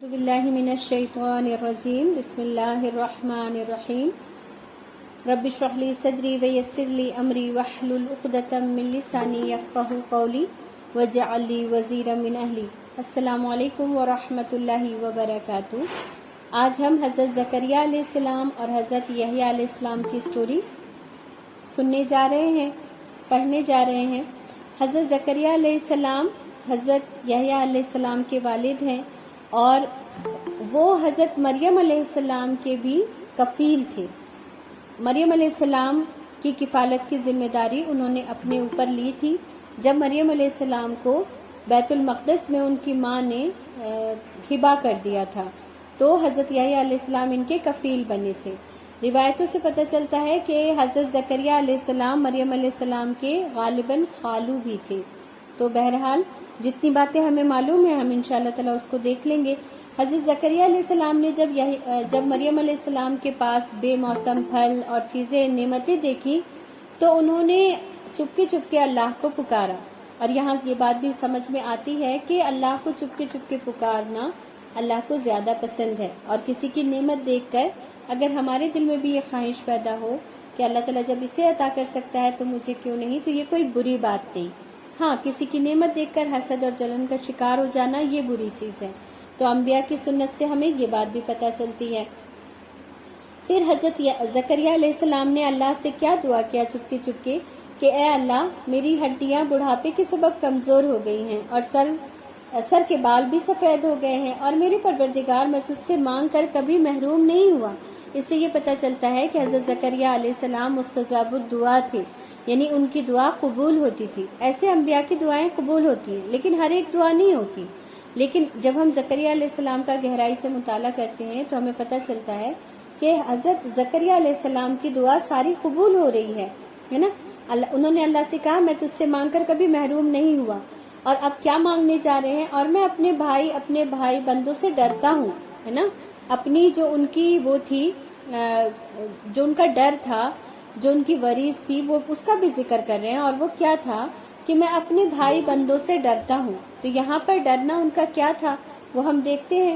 أعوذ بالله من الشيطان الرجيم بسم الله الرحمن الرحيم رب اشرح لي صدري ويسر لي أمري واحلل عقدة من لساني يفقهوا قولي واجعل لي وزيرا من أهلي السلام علیکم ورحمۃ اللہ وبرکاتہ۔ آج ہم حضرت زکریا علیہ السلام اور حضرت یحییٰ علیہ السلام کی سٹوری سننے جا رہے ہیں، پڑھنے جا رہے ہیں۔ حضرت زکریا علیہ السلام حضرت یحییٰ علیہ السلام کے والد ہیں اور وہ حضرت مریم علیہ السلام کے بھی کفیل تھے۔ مریم علیہ السلام کی کفالت کی ذمہ داری انہوں نے اپنے اوپر لی تھی جب مریم علیہ السلام کو بیت المقدس میں ان کی ماں نے ہبہ کر دیا تھا، تو حضرت یحییٰ علیہ السلام ان کے کفیل بنے تھے۔ روایتوں سے پتہ چلتا ہے کہ حضرت زکریا علیہ السلام مریم علیہ السلام کے غالباً خالو بھی تھے۔ تو بہرحال جتنی باتیں ہمیں معلوم ہیں ہم انشاءاللہ تعالی اس کو دیکھ لیں گے۔ حضرت زکریا علیہ السلام نے جب مریم علیہ السلام کے پاس بے موسم پھل اور چیزیں نعمتیں دیکھی تو انہوں نے چپکے چپکے اللہ کو پکارا، اور یہاں یہ بات بھی سمجھ میں آتی ہے کہ اللہ کو چپکے چپکے پکارنا اللہ کو زیادہ پسند ہے، اور کسی کی نعمت دیکھ کر اگر ہمارے دل میں بھی یہ خواہش پیدا ہو کہ اللہ تعالیٰ جب اسے عطا کر سکتا ہے تو مجھے کیوں نہیں، تو یہ کوئی بری بات نہیں۔ ہاں، کسی کی نعمت دیکھ کر حسد اور جلن کا شکار ہو جانا یہ بری چیز ہے۔ تو انبیاء کی سنت سے ہمیں یہ بات بھی پتہ چلتی ہے۔ پھر حضرت زکریا علیہ السلام نے اللہ سے کیا دعا کیا چپکے چپکے کہ اے اللہ، میری ہڈیاں بڑھاپے کے سبب کمزور ہو گئی ہیں اور سر کے بال بھی سفید ہو گئے ہیں، اور میرے پروردگار میں تجھ سے مانگ کر کبھی محروم نہیں ہوا۔ اس سے یہ پتہ چلتا ہے کہ حضرت زکریا علیہ السلام مستجاب الدعا تھے، یعنی ان کی دعا قبول ہوتی تھی۔ ایسے انبیاء کی دعائیں قبول ہوتی ہیں لیکن ہر ایک دعا نہیں ہوتی۔ لیکن جب ہم زکریا علیہ السلام کا گہرائی سے مطالعہ کرتے ہیں تو ہمیں پتہ چلتا ہے کہ حضرت زکریا علیہ السلام کی دعا ساری قبول ہو رہی ہے نا۔ انہوں نے اللہ سے کہا میں تجھ سے مانگ کر کبھی محروم نہیں ہوا، اور اب کیا مانگنے جا رہے ہیں، اور میں اپنے بھائی بندوں سے ڈرتا ہوں، ہے نا۔ اپنی جو ان کی وہ تھی، جو ان کا ڈر تھا، جو ان کی وریث تھی، وہ اس کا بھی ذکر کر رہے ہیں، اور وہ کیا تھا کہ میں اپنے بھائی بندوں سے ڈرتا ہوں۔ تو یہاں پر ڈرنا ان کا کیا تھا وہ ہم دیکھتے ہیں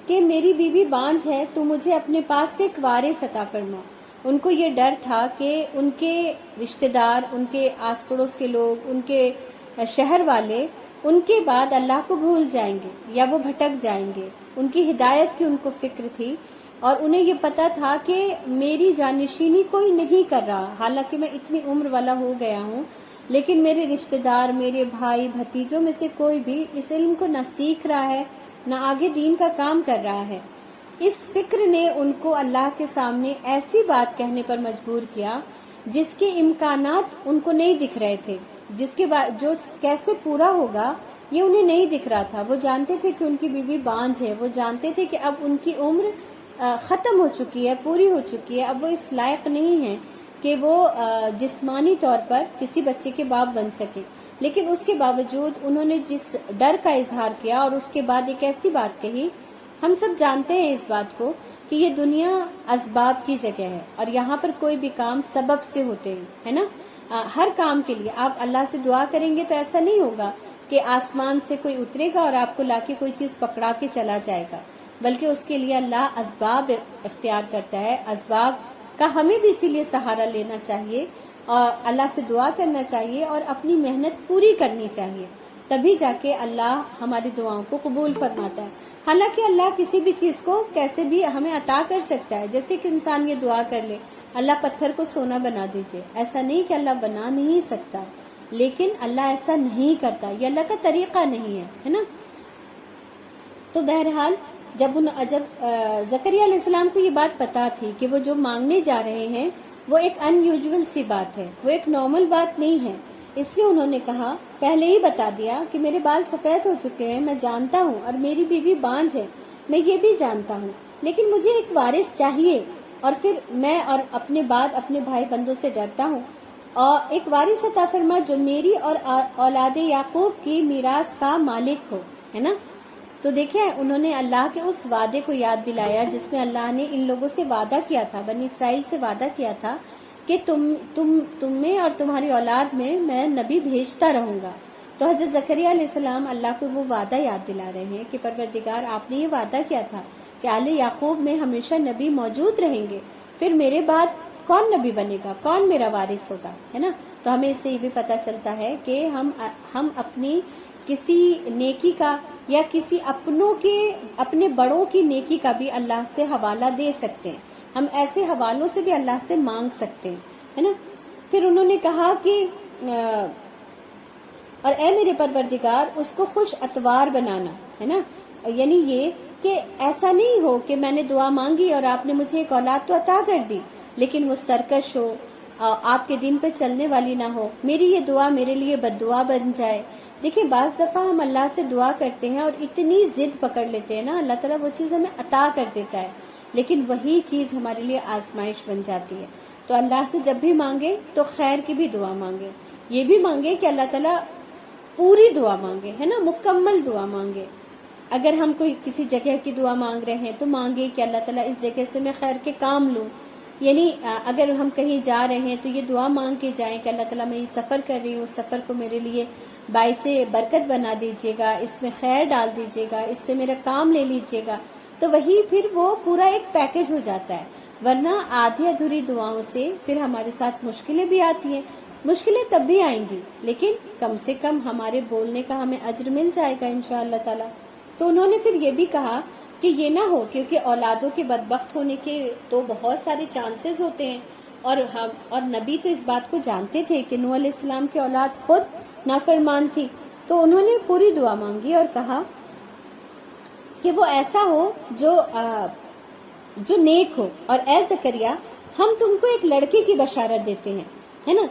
کہ میری بیوی بانجھ ہے تو مجھے اپنے پاس سے ایک وارث عطا فرما۔ ان کو یہ ڈر تھا کہ ان کے رشتہ دار، ان کے آس پڑوس کے لوگ، ان کے شہر والے ان کے بعد اللہ کو بھول جائیں گے یا وہ بھٹک جائیں گے۔ ان کی ہدایت کی ان کو فکر تھی، اور انہیں یہ پتا تھا کہ میری جانشینی کوئی نہیں کر رہا، حالانکہ میں اتنی عمر والا ہو گیا ہوں، لیکن میرے رشتہ دار، میرے بھائی بھتیجوں میں سے کوئی بھی اس علم کو نہ سیکھ رہا ہے نہ آگے دین کا کام کر رہا ہے۔ اس فکر نے ان کو اللہ کے سامنے ایسی بات کہنے پر مجبور کیا جس کے امکانات ان کو نہیں دکھ رہے تھے، جو کیسے پورا ہوگا یہ انہیں نہیں دکھ رہا تھا۔ وہ جانتے تھے کہ ان کی بیوی بانجھ ہے، وہ جانتے تھے کہ اب ان کی عمر ختم ہو چکی ہے، پوری ہو چکی ہے، اب وہ اس لائق نہیں ہے کہ وہ جسمانی طور پر کسی بچے کے باپ بن سکے۔ لیکن اس کے باوجود انہوں نے جس ڈر کا اظہار کیا اور اس کے بعد ایک ایسی بات کہی، ہم سب جانتے ہیں اس بات کو کہ یہ دنیا اسباب کی جگہ ہے، اور یہاں پر کوئی بھی کام سبب سے ہوتے ہیں، ہے نا۔ ہر کام کے لیے آپ اللہ سے دعا کریں گے تو ایسا نہیں ہوگا کہ آسمان سے کوئی اترے گا اور آپ کو لا کے کوئی چیز پکڑا کے چلا جائے گا، بلکہ اس کے لیے اللہ اسباب اختیار کرتا ہے۔ اسباب کا ہمیں بھی اسی لیے سہارا لینا چاہیے اور اللہ سے دعا کرنا چاہیے اور اپنی محنت پوری کرنی چاہیے، تبھی جا کے اللہ ہماری دعاؤں کو قبول فرماتا ہے۔ حالانکہ اللہ کسی بھی چیز کو کیسے بھی ہمیں عطا کر سکتا ہے، جیسے کہ انسان یہ دعا کر لے اللہ پتھر کو سونا بنا دیجئے، ایسا نہیں کہ اللہ بنا نہیں سکتا، لیکن اللہ ایسا نہیں کرتا، یہ اللہ کا طریقہ نہیں ہے نا۔ تو بہرحال جب زکریا علیہ السلام کو یہ بات پتا تھی کہ وہ جو مانگنے جا رہے ہیں وہ ایک ان یوزول سی بات ہے، وہ ایک نارمل بات نہیں ہے، اس لیے انہوں نے کہا، پہلے ہی بتا دیا کہ میرے بال سفید ہو چکے ہیں، میں جانتا ہوں، اور میری بیوی بانجھ ہے، میں یہ بھی جانتا ہوں، لیکن مجھے ایک وارث چاہیے، اور پھر میں اور اپنے بعد اپنے بھائی بندوں سے ڈرتا ہوں، اور ایک وارث عطا فرما جو میری اور اولاد یعقوب کی میراث کا مالک ہو، ہے نا۔ تو دیکھیں انہوں نے اللہ کے اس وعدے کو یاد دلایا جس میں اللہ نے ان لوگوں سے وعدہ کیا تھا، بنی اسرائیل سے وعدہ کیا تھا کہ تم میں اور تمہاری اولاد میں نبی بھیجتا رہوں گا، تو حضرت زکریا علیہ السلام اللہ کو وہ وعدہ یاد دلا رہے ہیں کہ پروردگار آپ نے یہ وعدہ کیا تھا کہ آل یعقوب میں ہمیشہ نبی موجود رہیں گے، پھر میرے بعد کون نبی بنے گا، کون میرا وارث ہوگا، ہے نا۔ تو ہمیں اس سے یہ بھی پتہ چلتا ہے کہ ہم اپنی کسی نیکی کا یا کسی اپنے بڑوں کی نیکی کا بھی اللہ سے حوالہ دے سکتے ہیں، ہم ایسے حوالوں سے بھی اللہ سے مانگ سکتے ہیں، ہے نا۔ پھر انہوں نے کہا کہ اور اے میرے پروردگار اس کو خوش اتوار بنانا، ہے نا، یعنی یہ کہ ایسا نہیں ہو کہ میں نے دعا مانگی اور آپ نے مجھے ایک اولاد تو عطا کر دی لیکن وہ سرکش ہو، آپ کے دین پہ چلنے والی نہ ہو، میری یہ دعا میرے لیے بد دعا بن جائے۔ دیکھیں بعض دفعہ ہم اللہ سے دعا کرتے ہیں اور اتنی ضد پکڑ لیتے ہیں نا، اللہ تعالیٰ وہ چیز ہمیں عطا کر دیتا ہے لیکن وہی چیز ہمارے لیے آزمائش بن جاتی ہے۔ تو اللہ سے جب بھی مانگے تو خیر کی بھی دعا مانگے، یہ بھی مانگے کہ اللہ تعالیٰ پوری دعا مانگے، ہے نا، مکمل دعا مانگے۔ اگر ہم کوئی کسی جگہ کی دعا مانگ رہے ہیں تو مانگے کہ اللہ تعالیٰ اس جگہ سے میں خیر کے کام لوں، یعنی اگر ہم کہیں جا رہے ہیں تو یہ دعا مانگ کے جائیں کہ اللہ تعالیٰ میں یہ سفر کر رہی ہوں، اس سفر کو میرے لیے باعث برکت بنا دیجیے گا، اس میں خیر ڈال دیجیے گا، اس سے میرا کام لے لیجیے گا، تو وہی پھر وہ پورا ایک پیکج ہو جاتا ہے۔ ورنہ آدھی ادھوری دعاؤں سے پھر ہمارے ساتھ مشکلیں بھی آتی ہیں، مشکلیں تب بھی آئیں گی لیکن کم سے کم ہمارے بولنے کا ہمیں اجر مل جائے گا انشاءاللہ تعالی۔ تو انہوں نے پھر یہ بھی کہا کہ یہ نہ ہو، کیونکہ اولادوں کے بدبخت ہونے کے تو بہت سارے چانسز ہوتے ہیں، اور نبی تو اس بات کو جانتے تھے کہ نوح علیہ السلام کی اولاد خود نافرمان تھی۔ تو انہوں نے پوری دعا مانگی اور کہا کہ وہ ایسا ہو جو نیک ہو، اور اے زکریا ہم تم کو ایک لڑکے کی بشارت دیتے ہیں، ہے نا۔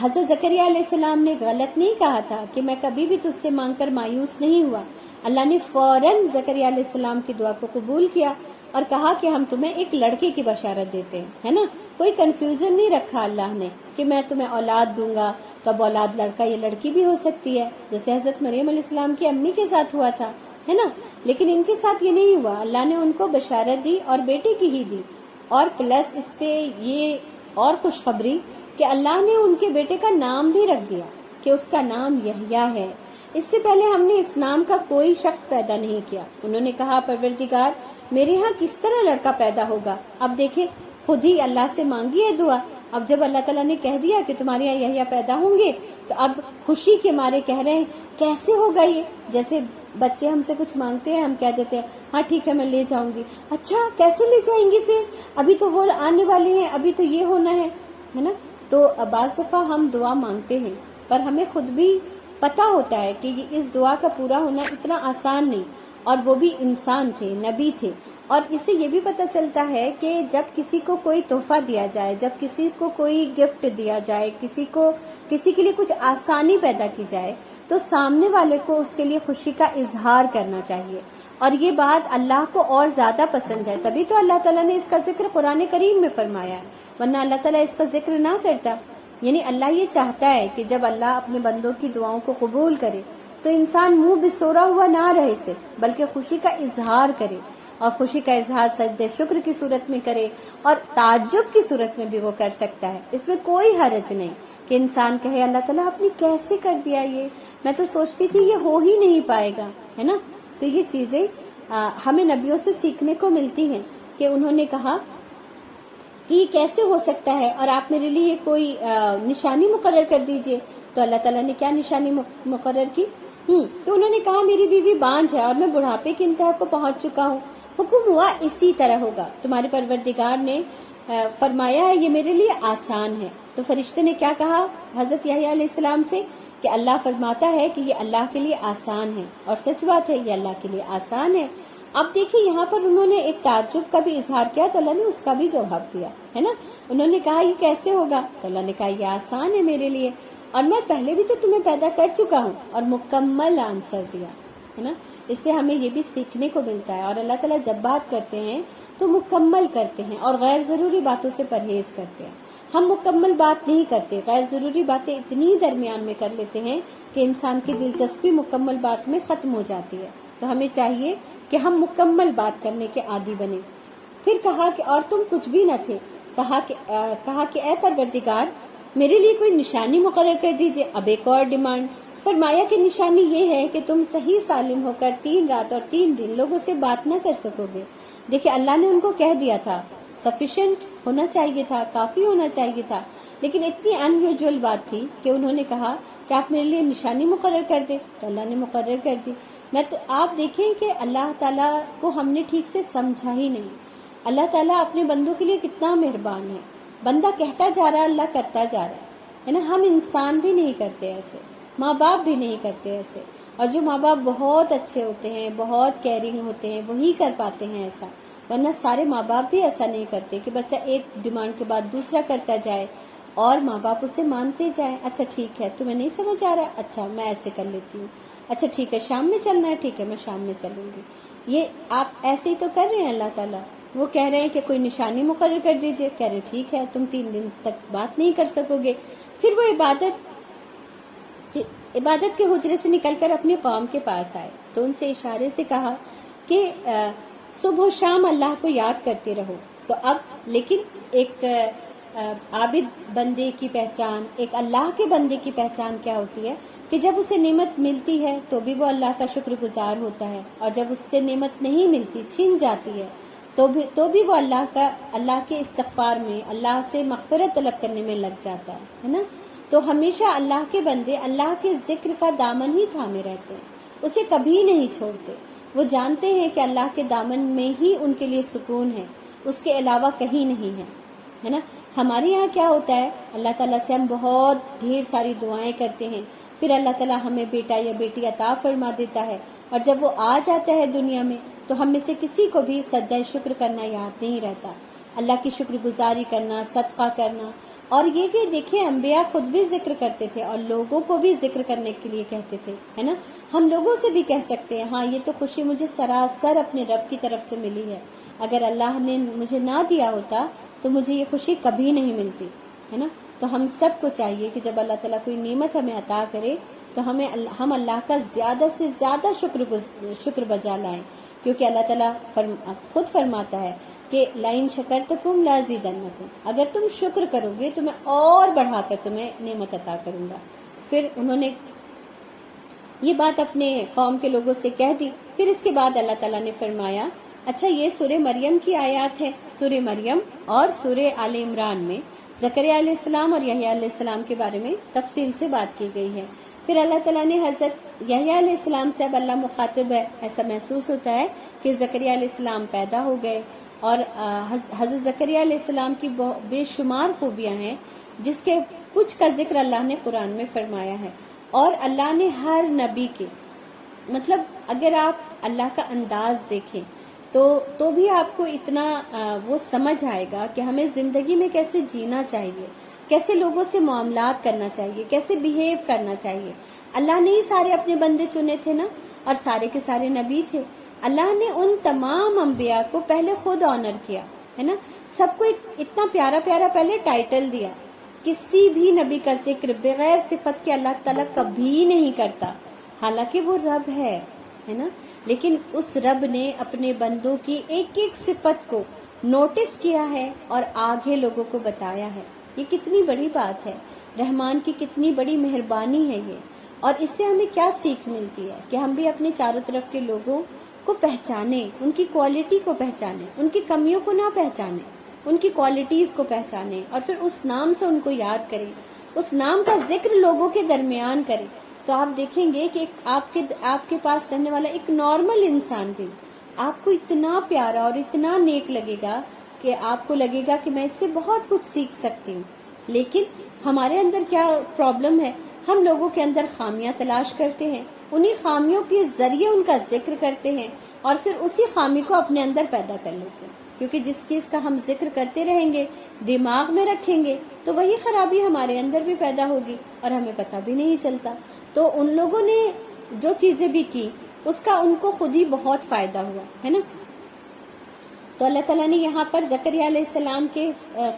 حضرت زکریا علیہ السلام نے غلط نہیں کہا تھا کہ میں کبھی بھی تجھ سے مانگ کر مایوس نہیں ہوا۔ اللہ نے فوراً زکریا علیہ السلام کی دعا کو قبول کیا اور کہا کہ ہم تمہیں ایک لڑکے کی بشارت دیتے ہیں، ہے نا۔ کوئی کنفیوژن نہیں رکھا اللہ نے کہ میں تمہیں اولاد دوں گا تو اب اولاد لڑکا یا لڑکی بھی ہو سکتی ہے، جیسے حضرت مریم علیہ السلام کی امی کے ساتھ ہوا تھا، ہے نا۔ لیکن ان کے ساتھ یہ نہیں ہوا، اللہ نے ان کو بشارت دی اور بیٹے کی ہی دی، اور پلس اس پہ یہ اور خوشخبری کہ اللہ نے ان کے بیٹے کا نام بھی رکھ دیا کہ اس کا نام یحییٰ ہے۔ اس سے پہلے ہم نے اس نام کا کوئی شخص پیدا نہیں کیا۔ انہوں نے کہا پروردگار میرے ہاں کس طرح لڑکا پیدا ہوگا؟ اب دیکھیں خود ہی اللہ سے مانگی ہے دعا، اب جب اللہ تعالیٰ نے کہہ دیا کہ تمہارے یہاں یحییٰ پیدا ہوں گے تو اب خوشی کے مارے کہہ رہے ہیں کیسے ہوگا یہ؟ جیسے بچے ہم سے کچھ مانگتے ہیں، ہم کہہ دیتے ہیں ہاں ٹھیک ہے میں لے جاؤں گی، اچھا کیسے لے جائیں گے پھر؟ ابھی تو وہ آنے والے ہیں، ابھی تو یہ ہونا ہے نا۔ تو بعض دفعہ ہم دعا مانگتے ہیں پر ہمیں خود بھی پتا ہوتا ہے کہ اس دعا کا پورا ہونا اتنا آسان نہیں، اور وہ بھی انسان تھے، نبی تھے۔ اور اس سے یہ بھی پتا چلتا ہے کہ جب کسی کو کوئی تحفہ دیا جائے، جب کسی کو کوئی گفٹ دیا جائے، کسی کے لیے کچھ آسانی پیدا کی جائے تو سامنے والے کو اس کے لیے خوشی کا اظہار کرنا چاہیے، اور یہ بات اللہ کو اور زیادہ پسند ہے، تبھی تو اللہ تعالیٰ نے اس کا ذکر قرآن کریم میں فرمایا ہے، ورنہ اللہ تعالیٰ اس کا ذکر نہ کرتا۔ یعنی اللہ یہ چاہتا ہے کہ جب اللہ اپنے بندوں کی دعاؤں کو قبول کرے تو انسان منہ بسورا ہوا نہ رہے سے، بلکہ خوشی کا اظہار کرے، اور خوشی کا اظہار سجدہ شکر کی صورت میں کرے، اور تعجب کی صورت میں بھی وہ کر سکتا ہے، اس میں کوئی حرج نہیں کہ انسان کہے اللہ تعالیٰ آپ نے کیسے کر دیا، یہ میں تو سوچتی تھی یہ ہو ہی نہیں پائے گا، ہے نا۔ تو یہ چیزیں ہمیں نبیوں سے سیکھنے کو ملتی ہیں کہ انہوں نے کہا کہ یہ کیسے ہو سکتا ہے، اور آپ میرے لیے کوئی نشانی مقرر کر دیجئے۔ تو اللہ تعالیٰ نے کیا نشانی مقرر کی؟ تو انہوں نے کہا میری بیوی بانجھ ہے اور میں بڑھاپے کی انتہا کو پہنچ چکا ہوں، حکم ہوا اسی طرح ہوگا، تمہارے پروردگار نے فرمایا ہے یہ میرے لیے آسان ہے۔ تو فرشتے نے کیا کہا حضرت یحییٰ علیہ السلام سے کہ اللہ فرماتا ہے کہ یہ اللہ کے لیے آسان ہے، اور سچ بات ہے یہ اللہ کے لیے آسان ہے۔ اب دیکھیں یہاں پر انہوں نے ایک تعجب کا بھی اظہار کیا تو اللہ نے اس کا بھی جواب دیا، ہے نا۔ انہوں نے کہا یہ کیسے ہوگا؟ تو اللہ نے کہا یہ آسان ہے میرے لیے، اور میں پہلے بھی تو تمہیں پیدا کر چکا ہوں، اور مکمل آنسر دیا، ہے نا۔ اس سے ہمیں یہ بھی سیکھنے کو ملتا ہے، اور اللہ تعالیٰ جب بات کرتے ہیں تو مکمل کرتے ہیں اور غیر ضروری باتوں سے پرہیز کرتے ہیں۔ ہم مکمل بات نہیں کرتے، غیر ضروری باتیں اتنی درمیان میں کر لیتے ہیں کہ انسان کی دلچسپی مکمل بات میں ختم ہو جاتی ہے۔ تو ہمیں چاہیے کہ ہم مکمل بات کرنے کے عادی بنیں۔ پھر کہا کہ اور تم کچھ بھی نہ تھے، کہا کہ اے پروردگار میرے لیے کوئی نشانی مقرر کر دیجئے۔ اب ایک اور ڈیمانڈ فرمایا کہ نشانی یہ ہے کہ تم صحیح سالم ہو کر 3 رات اور 3 دن لوگوں سے بات نہ کر سکو گے. دیکھیں اللہ نے ان کو کہہ دیا تھا، سفیشینٹ ہونا چاہیے تھا، کافی ہونا چاہیے تھا، لیکن اتنی ان یوزول بات تھی کہ انہوں نے کہا کہ آپ میرے لیے نشانی مقرر کر دیں، تو اللہ نے مقرر کر دی. آپ دیکھیں کہ اللہ تعالیٰ کو ہم نے ٹھیک سے سمجھا ہی نہیں. اللہ تعالیٰ اپنے بندوں کے لیے کتنا مہربان ہے. بندہ کہتا جا رہا ہے، اللہ کرتا جا رہا ہے نا. ہم انسان بھی نہیں کرتے ایسے، ماں باپ بھی نہیں کرتے ایسے، اور جو ماں باپ بہت اچھے ہوتے ہیں، بہت کیئرنگ ہوتے ہیں، وہی کر پاتے ہیں ایسا. ورنہ سارے ماں باپ بھی ایسا نہیں کرتے کہ بچہ ایک ڈیمانڈ کے بعد دوسرا کرتا جائے اور ماں باپ اسے مانتے جائیں. اچھا ٹھیک ہے، تمہیں نہیں سمجھ آ رہا، اچھا میں ایسے کر لیتی ہوں. اچھا ٹھیک ہے، شام میں چلنا ہے، ٹھیک ہے میں شام میں چلوں گی. یہ آپ ایسے ہی تو کر رہے ہیں. اللہ تعالیٰ وہ کہہ رہے ہیں کہ کوئی نشانی مقرر کر دیجئے، کہہ رہے ٹھیک ہے تم 3 دن تک بات نہیں کر سکو گے. پھر وہ عبادت کے حجرے سے نکل کر اپنی قوم کے پاس آئے تو ان سے اشارے سے کہا کہ صبح و شام اللہ کو یاد کرتے رہو. تو اب لیکن ایک عابد بندے کی پہچان، ایک اللہ کے بندے کی پہچان کیا ہوتی ہے کہ جب اسے نعمت ملتی ہے تو بھی وہ اللہ کا شکر گزار ہوتا ہے، اور جب اس سے نعمت نہیں ملتی، چھین جاتی ہے، تو بھی وہ اللہ کے استغفار میں، اللہ سے مغفرت طلب کرنے میں لگ جاتا ہے نا. تو ہمیشہ اللہ کے بندے اللہ کے ذکر کا دامن ہی تھامے رہتے ہیں، اسے کبھی نہیں چھوڑتے. وہ جانتے ہیں کہ اللہ کے دامن میں ہی ان کے لیے سکون ہے، اس کے علاوہ کہیں نہیں ہے نا. ہمارے یہاں کیا ہوتا ہے، اللہ تعالیٰ سے ہم بہت ڈھیر ساری دعائیں کرتے ہیں، پھر اللہ تعالیٰ ہمیں بیٹا یا بیٹی عطا فرما دیتا ہے، اور جب وہ آ جاتا ہے دنیا میں تو ہم میں سے کسی کو بھی سجدہ شکر کرنا یاد نہیں رہتا، اللہ کی شکر گزاری کرنا، صدقہ کرنا. اور یہ کہ دیکھیں انبیاء خود بھی ذکر کرتے تھے اور لوگوں کو بھی ذکر کرنے کے لیے کہتے تھے، ہے نا. ہم لوگوں سے بھی کہہ سکتے ہیں ہاں یہ تو خوشی مجھے سراسر اپنے رب کی طرف سے ملی ہے، اگر اللہ نے مجھے نہ دیا ہوتا تو مجھے یہ خوشی کبھی نہیں ملتی، ہے نا. تو ہم سب کو چاہیے کہ جب اللہ تعالیٰ کوئی نعمت ہمیں عطا کرے تو ہم اللہ کا زیادہ سے زیادہ شکر بجا لائیں، کیونکہ اللہ تعالیٰ خود فرماتا ہے کہ لَإِن شَكَرْتُمْ لَأَزِيدَنَّكُمْ، اگر تم شکر کرو گے تو میں اور بڑھا کر تمہیں نعمت عطا کروں گا. پھر انہوں نے یہ بات اپنے قوم کے لوگوں سے کہہ دی. پھر اس کے بعد اللہ تعالیٰ نے فرمایا اچھا یہ سورہ مریم کی آیات ہے. سورہ مریم اور سورہ آل عمران میں زکریا علیہ السلام اور یحییٰ علیہ السلام کے بارے میں تفصیل سے بات کی گئی ہے. پھر اللہ تعالیٰ نے حضرت یحییٰ علیہ السلام سے اب اللہ مخاطب ہے، ایسا محسوس ہوتا ہے کہ زکریا علیہ السلام پیدا ہو گئے، اور حضرت زکریا علیہ السلام کی بے شمار خوبیاں ہیں جس کے کچھ کا ذکر اللہ نے قرآن میں فرمایا ہے. اور اللہ نے ہر نبی کے مطلب اگر آپ اللہ کا انداز دیکھیں تو بھی آپ کو اتنا وہ سمجھ آئے گا کہ ہمیں زندگی میں کیسے جینا چاہیے، کیسے لوگوں سے معاملات کرنا چاہیے، کیسے بیہیو کرنا چاہیے. اللہ نے ہی سارے اپنے بندے چنے تھے نا، اور سارے کے سارے نبی تھے. اللہ نے ان تمام انبیاء کو پہلے خود آنر کیا ہے نا، سب کو اتنا پیارا پیارا پہلے ٹائٹل دیا. کسی بھی نبی کا ذکر بغیر صفت کے اللہ تعالیٰ کبھی نہیں کرتا، حالانکہ وہ رب ہے نا. لیکن اس رب نے اپنے بندوں کی ایک ایک صفت کو نوٹس کیا ہے اور آگے لوگوں کو بتایا ہے. یہ کتنی بڑی بات ہے، رحمان کی کتنی بڑی مہربانی ہے یہ. اور اس سے ہمیں کیا سیکھ ملتی ہے کہ ہم بھی اپنے چاروں طرف کے لوگوں کو پہچانیں، ان کی کوالٹی کو پہچانیں، ان کی کمیوں کو نہ پہچانیں، ان کی کوالٹیز کو پہچانیں، اور پھر اس نام سے ان کو یاد کریں، اس نام کا ذکر لوگوں کے درمیان کریں. تو آپ دیکھیں گے کہ آپ کے پاس رہنے والا ایک نارمل انسان بھی آپ کو اتنا پیارا اور اتنا نیک لگے گا کہ آپ کو لگے گا کہ میں اس سے بہت کچھ سیکھ سکتی ہوں. لیکن ہمارے اندر کیا پرابلم ہے، ہم لوگوں کے اندر خامیاں تلاش کرتے ہیں، انہی خامیوں کے ذریعے ان کا ذکر کرتے ہیں، اور پھر اسی خامی کو اپنے اندر پیدا کر لیتے ہیں. کیونکہ جس چیز کا ہم ذکر کرتے رہیں گے، دماغ میں رکھیں گے، تو وہی خرابی ہمارے اندر بھی پیدا ہوگی اور ہمیں پتہ بھی نہیں چلتا. تو ان لوگوں نے جو چیزیں بھی کی اس کا ان کو خود ہی بہت فائدہ ہوا ہے نا. تو اللہ تعالیٰ نے یہاں پر زکریا علیہ السلام کے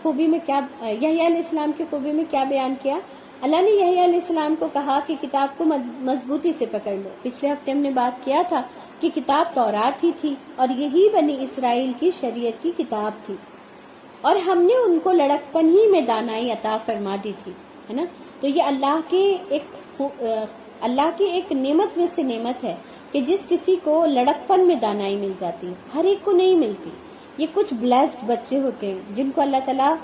خوبی میں کیا، یحییٰ علیہ السلام کی خوبی میں کیا بیان کیا. اللہ نے یحییٰ علیہ السلام کو کہا کہ کتاب کو مضبوطی سے پکڑ لو. پچھلے ہفتے ہم نے بات کیا تھا کہ کتاب تورات ہی تھی اور یہی بنی اسرائیل کی شریعت کی کتاب تھی، اور ہم نے ان کو لڑکپن ہی میں دانائی عطا فرما دی تھی، ہے نا. تو یہ اللہ کے ایک اللہ کی ایک نعمت میں سے نعمت ہے کہ جس کسی کو لڑکپن میں دانائی مل جاتی ہے، ہر ایک کو نہیں ملتی. یہ کچھ بلیسڈ بچے ہوتے ہیں جن کو اللہ تعالیٰ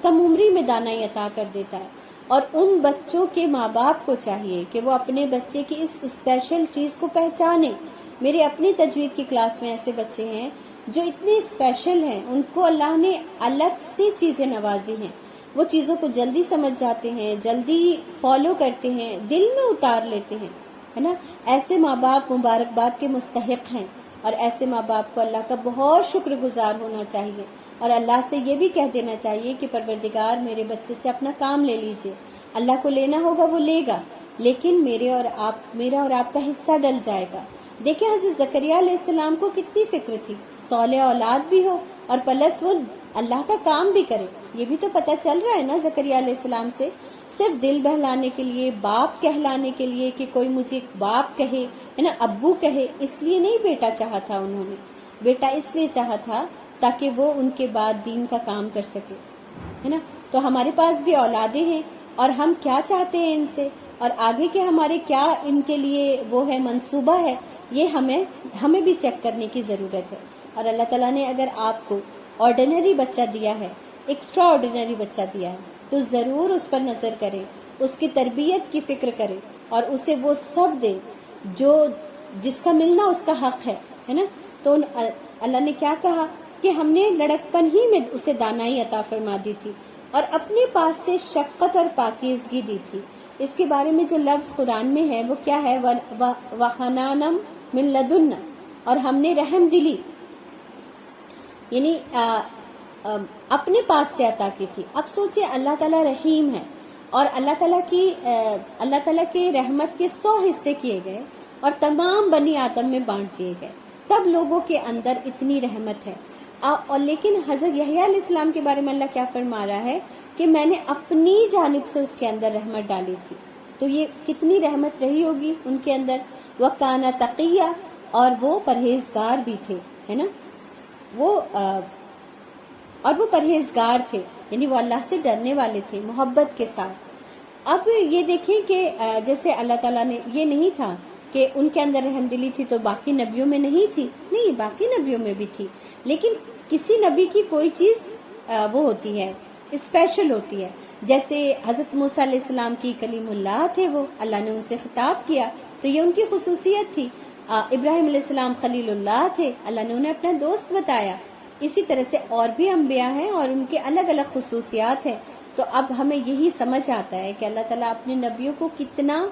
کم عمری میں دانائی عطا کر دیتا ہے، اور ان بچوں کے ماں باپ کو چاہیے کہ وہ اپنے بچے کی اس اسپیشل چیز کو پہچانیں. میرے اپنی تجوید کی کلاس میں ایسے بچے ہیں جو اتنے اسپیشل ہیں، ان کو اللہ نے الگ سی چیزیں نوازی ہیں، وہ چیزوں کو جلدی سمجھ جاتے ہیں، جلدی فالو کرتے ہیں، دل میں اتار لیتے ہیں، ہے نا. ایسے ماں باپ مبارکباد کے مستحق ہیں، اور ایسے ماں باپ کو اللہ کا بہت شکر گزار ہونا چاہیے، اور اللہ سے یہ بھی کہہ دینا چاہیے کہ پروردگار میرے بچے سے اپنا کام لے لیجئے. اللہ کو لینا ہوگا وہ لے گا، لیکن میرا اور آپ کا حصہ ڈل جائے گا. دیکھیں حضرت زکریا علیہ السلام کو کتنی فکر تھی، صالح اولاد بھی ہو اور پلس وہ اللہ کا کام بھی کرے. یہ بھی تو پتہ چل رہا ہے نا زکریا علیہ السلام سے، صرف دل بہلانے کے لیے، باپ کہلانے کے لیے کہ کوئی مجھے باپ کہے، ہے نا، ابو کہے، اس لیے نہیں بیٹا چاہا تھا. انہوں نے بیٹا اس لیے چاہا تھا تاکہ وہ ان کے بعد دین کا کام کر سکے، ہے نا. تو ہمارے پاس بھی اولادیں ہیں، اور ہم کیا چاہتے ہیں ان سے، اور آگے کے ہمارے کیا ان کے لیے وہ ہے منصوبہ ہے، یہ ہمیں بھی چیک کرنے کی ضرورت ہے. اور اللہ تعالیٰ نے اگر آپ کو آرڈینری بچہ دیا ہے، ایکسٹرا آرڈینری بچہ دیا ہے، تو ضرور اس پر نظر کرے، اس کی تربیت کی فکر کرے، اور اسے وہ سب دے جو جس کا ملنا اس کا حق ہے نا. تو اللہ نے کیا کہا کہ ہم نے لڑکپن ہی میں اسے دانائی عطا فرما دی تھی، اور اپنے پاس سے شفقت اور پاکیزگی دی تھی. اس کے بارے میں جو لفظ قرآن میں ہے وہ کیا ہے، وَحَنَانًا مِن لَدُنَّا، اور ہم نے رحم دلی یعنی اپنے پاس سے عطا کی تھی. اب سوچئے اللہ تعالیٰ رحیم ہے، اور اللہ تعالیٰ کے رحمت کے 100 حصے کیے گئے اور تمام بنی آدم میں بانٹ دیے گئے، تب لوگوں کے اندر اتنی رحمت ہے. اور لیکن حضرت یحییٰ علیہ السلام کے بارے میں اللہ کیا فرما رہا ہے کہ میں نے اپنی جانب سے اس کے اندر رحمت ڈالی تھی. تو یہ کتنی رحمت رہی ہوگی ان کے اندر. وَكَانَ تَقِيًّا، اور وہ پرہیزگار بھی تھے، ہے نا. وہ پرہیزگار تھے، یعنی وہ اللہ سے ڈرنے والے تھے محبت کے ساتھ. اب یہ دیکھیں کہ جیسے اللہ تعالیٰ نے یہ نہیں تھا کہ ان کے اندر رحم دلی تھی تو باقی نبیوں میں نہیں تھی، نہیں، باقی نبیوں میں بھی تھی، لیکن کسی نبی کی کوئی چیز وہ ہوتی ہے، اسپیشل ہوتی ہے. جیسے حضرت موسیٰ علیہ السلام کی کلیم اللہ تھے، وہ اللہ نے ان سے خطاب کیا تو یہ ان کی خصوصیت تھی. ابراہیم علیہ السلام خلیل اللہ تھے، اللہ نے انہیں اپنا دوست بتایا. اسی طرح سے اور بھی انبیاء ہیں اور ان کے الگ الگ خصوصیات ہیں. تو اب ہمیں یہی سمجھ آتا ہے کہ اللہ تعالیٰ اپنے نبیوں کو کتنا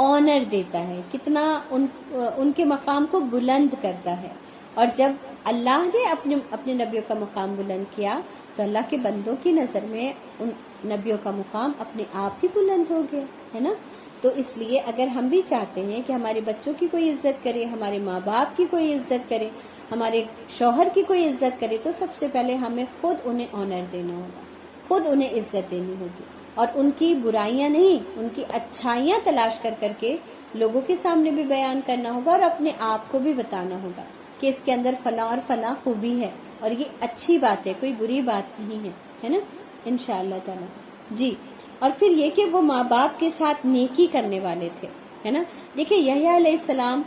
آنر دیتا ہے، کتنا ان کے مقام کو بلند کرتا ہے. اور جب اللہ نے اپنے نبیوں کا مقام بلند کیا تو اللہ کے بندوں کی نظر میں ان نبیوں کا مقام اپنے آپ ہی بلند ہو گیا، ہے نا. تو اس لیے اگر ہم بھی چاہتے ہیں کہ ہمارے بچوں کی کوئی عزت کرے، ہمارے ماں باپ کی کوئی عزت کرے، ہمارے شوہر کی کوئی عزت کرے، تو سب سے پہلے ہمیں خود انہیں آنر دینا ہوگا، خود انہیں عزت دینی ہوگی، اور ان کی برائیاں نہیں، ان کی اچھائیاں تلاش کر کے لوگوں کے سامنے بھی بیان کرنا ہوگا، اور اپنے آپ کو بھی بتانا ہوگا کہ اس کے اندر فلاں اور فلاں خوبی ہے، اور یہ اچھی بات ہے، کوئی بری بات نہیں ہے نا، انشاءاللہ تعالی. جی. اور پھر یہ کہ وہ ماں باپ کے ساتھ نیکی کرنے والے تھے، ہے نا. دیکھیں یحییٰ علیہ السلام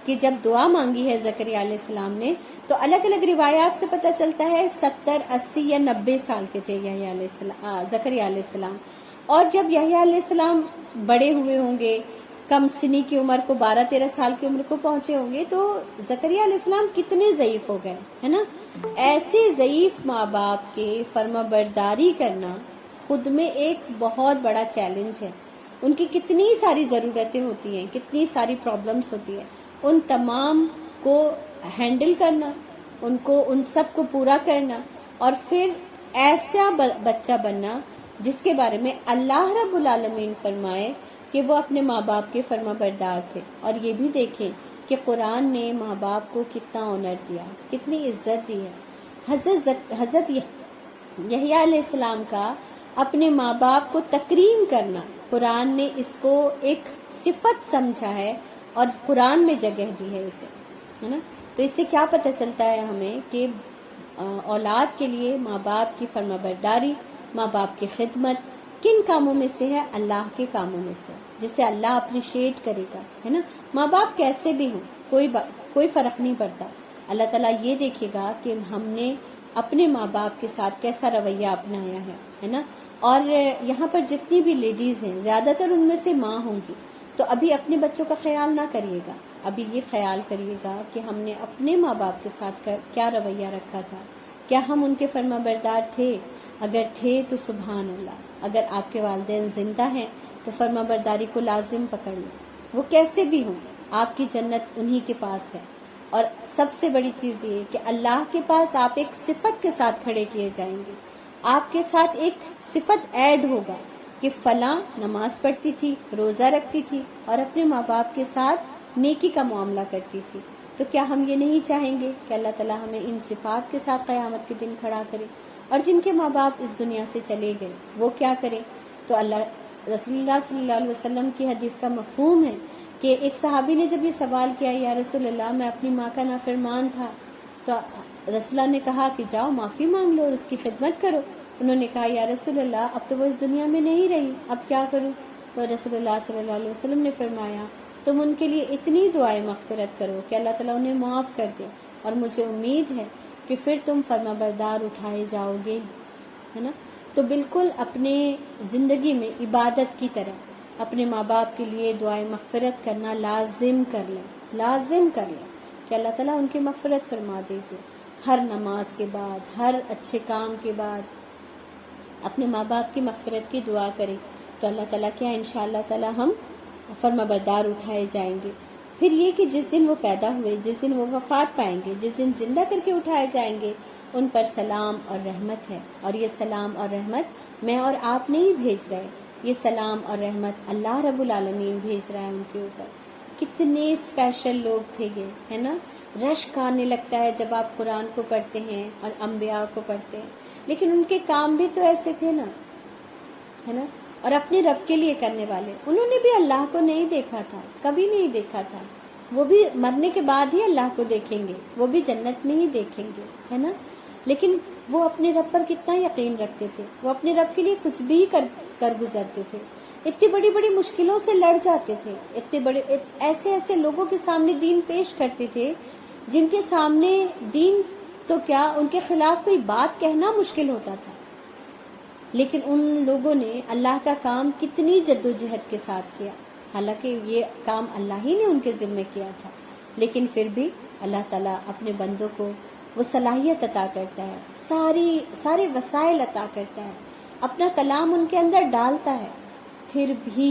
کی جب دعا مانگی ہے زکریا علیہ السلام نے، تو الگ الگ روایات سے پتہ چلتا ہے 70، 80 یا 90 سال کے تھے زکریا علیہ السلام. اور جب یحییٰ علیہ السلام بڑے ہوئے ہوں گے، کم سنی کی عمر کو 12-13 سال کی عمر کو پہنچے ہوں گے، تو زکریا علیہ السلام کتنے ضعیف ہو گئے، ہے نا. ایسے ضعیف ماں باپ کے فرما برداری کرنا خود میں ایک بہت بڑا چیلنج ہے. ان کی کتنی ساری ضرورتیں ہوتی ہیں، کتنی ساری پرابلمز ہوتی ہیں، ان تمام کو ہینڈل کرنا، ان سب کو پورا کرنا، اور پھر ایسا بچہ بننا جس کے بارے میں اللہ رب العالمین فرمائے کہ وہ اپنے ماں باپ کے فرما بردار تھے. اور یہ بھی دیکھیں کہ قرآن نے ماں باپ کو کتنا آنر دیا، کتنی عزت دی ہے. حضرت یحییٰ علیہ السلام کا اپنے ماں باپ کو تکریم کرنا، قرآن نے اس کو ایک صفت سمجھا ہے اور قرآن میں جگہ دی ہے اسے، ہے نا. تو اس سے کیا پتہ چلتا ہے ہمیں کہ اولاد کے لیے ماں باپ کی فرما برداری، ماں باپ کی خدمت، کن کاموں میں سے ہے؟ اللہ کے کاموں میں سے، جسے اللہ اپریشیٹ کرے گا، ہے نا. ماں باپ کیسے بھی ہوں، کوئی فرق نہیں پڑتا. اللہ تعالیٰ یہ دیکھے گا کہ ہم نے اپنے ماں باپ کے ساتھ کیسا رویہ اپنایا ہے نا. اور یہاں پر جتنی بھی لیڈیز ہیں زیادہ تر ان میں سے ماں ہوں گی، تو ابھی اپنے بچوں کا خیال نہ کریے گا، ابھی یہ خیال کریے گا کہ ہم نے اپنے ماں باپ کے ساتھ کیا رویہ رکھا تھا، کیا ہم ان کے فرما بردار تھے؟ اگر تھے تو سبحان اللہ. اگر آپ کے والدین زندہ ہیں تو فرما برداری کو لازم پکڑ لیں، وہ کیسے بھی ہوں، آپ کی جنت انہی کے پاس ہے. اور سب سے بڑی چیز یہ کہ اللہ کے پاس آپ ایک صفت کے ساتھ کھڑے کیے جائیں گے، آپ کے ساتھ ایک صفت ایڈ ہوگا کہ فلاں نماز پڑھتی تھی، روزہ رکھتی تھی اور اپنے ماں باپ کے ساتھ نیکی کا معاملہ کرتی تھی. تو کیا ہم یہ نہیں چاہیں گے کہ اللہ تعالیٰ ہمیں ان صفات کے ساتھ قیامت کے دن کھڑا کرے؟ اور جن کے ماں باپ اس دنیا سے چلے گئے وہ کیا کریں؟ تو اللہ رسول اللہ صلی اللہ علیہ وسلم کی حدیث کا مفہوم ہے کہ ایک صحابی نے جب یہ سوال کیا، یا رسول اللہ میں اپنی ماں کا نافرمان تھا، تو رسول اللہ نے کہا کہ جاؤ معافی مانگ لو اور اس کی خدمت کرو. انہوں نے کہا یا رسول اللہ اب تو وہ اس دنیا میں نہیں رہی، اب کیا کروں؟ تو رسول اللہ صلی اللہ علیہ وسلم نے فرمایا تم ان کے لیے اتنی دعائیں مغفرت کرو کہ اللہ تعالیٰ انہیں معاف کر دے، اور مجھے امید ہے کہ پھر تم فرما بردار اٹھائے جاؤ گے، ہے نا. تو بالکل اپنے زندگی میں عبادت کی طرح اپنے ماں باپ کے لیے دعائیں مغفرت کرنا لازم کر لیں کہ اللہ تعالیٰ ان کی مغفرت فرما دیجیے. ہر نماز کے بعد، ہر اچھے کام کے بعد اپنے ماں باپ کی مغفرت کی دعا کریں تو اللہ تعالیٰ کیا انشاءاللہ تعالیٰ ہم فرما بردار اٹھائے جائیں گے. پھر یہ کہ جس دن وہ پیدا ہوئے، جس دن وہ وفات پائیں گے، جس دن زندہ کر کے اٹھائے جائیں گے، ان پر سلام اور رحمت ہے. اور یہ سلام اور رحمت میں اور آپ نہیں بھیج رہے، یہ سلام اور رحمت اللہ رب العالمین بھیج رہا ہے ان کے اوپر. کتنے اسپیشل لوگ تھے یہ، ہے نا. رشک آنے لگتا ہے جب آپ قرآن کو پڑھتے ہیں اور انبیاء کو پڑھتے ہیں، لیکن ان کے کام بھی تو ایسے تھے نا، ہے نا. اور اپنے رب کے لیے کرنے والے، انہوں نے بھی اللہ کو نہیں دیکھا تھا، کبھی نہیں دیکھا تھا. وہ بھی مرنے کے بعد ہی اللہ کو دیکھیں گے، وہ بھی جنت میں ہی دیکھیں گے، ہے نا. لیکن وہ اپنے رب پر کتنا یقین رکھتے تھے، وہ اپنے رب کے لیے کچھ بھی کر گزرتے تھے. اتنی بڑی بڑی مشکلوں سے لڑ جاتے تھے، اتنے بڑے ایسے لوگوں کے سامنے دین پیش کرتے تھے جن کے سامنے دین تو کیا ان کے خلاف کوئی بات کہنا مشکل ہوتا تھا. لیکن ان لوگوں نے اللہ کا کام کتنی جدوجہد کے ساتھ کیا، حالانکہ یہ کام اللہ ہی نے ان کے ذمے کیا تھا. لیکن پھر بھی اللہ تعالیٰ اپنے بندوں کو وہ صلاحیت عطا کرتا ہے، سارے وسائل عطا کرتا ہے، اپنا کلام ان کے اندر ڈالتا ہے، پھر بھی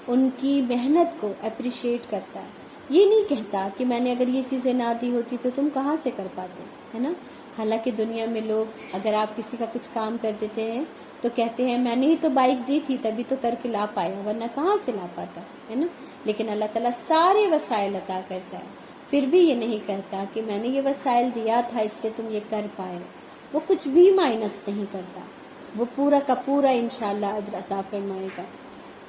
ان کی محنت کو اپریشیٹ کرتا ہے. یہ نہیں کہتا کہ میں نے اگر یہ چیزیں نہ دی ہوتی تو تم کہاں سے کر پاتے، ہے نا. حالانکہ دنیا میں لوگ اگر آپ کسی کا کچھ کام کر دیتے ہیں تو کہتے ہیں میں نے ہی تو بائک دی تھی تبھی تو کر کے لا پایا، ورنہ کہاں سے لا پاتا، ہے نا. لیکن اللہ تعالیٰ سارے وسائل عطا کرتا ہے، پھر بھی یہ نہیں کہتا کہ میں نے یہ وسائل دیا تھا اس لیے تم یہ کر پائے. وہ کچھ بھی مائنس نہیں کرتا، وہ پورا کا پورا انشاءاللہ اجر عطا فرمائے گا.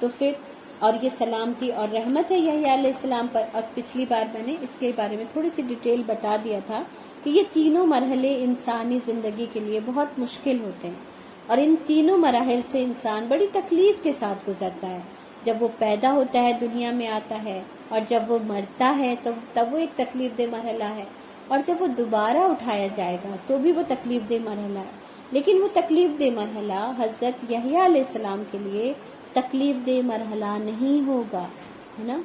تو پھر اور یہ سلامتی اور رحمت ہے یحییٰ علیہ السلام پر. اور پچھلی بار میں نے اس کے بارے میں تھوڑی سی ڈیٹیل بتا دیا تھا کہ یہ تینوں مرحلے انسانی زندگی کے لیے بہت مشکل ہوتے ہیں، اور ان تینوں مراحل سے انسان بڑی تکلیف کے ساتھ گزرتا ہے. جب وہ پیدا ہوتا ہے، دنیا میں آتا ہے، اور جب وہ مرتا ہے تو تب وہ ایک تکلیف دہ مرحلہ ہے، اور جب وہ دوبارہ اٹھایا جائے گا تو بھی وہ تکلیف دہ مرحلہ ہے. لیکن وہ تکلیف دہ مرحلہ حضرت یحییٰ علیہ السلام کے لیے تکلیف دہ مرحلہ نہیں ہوگا، ہے نا.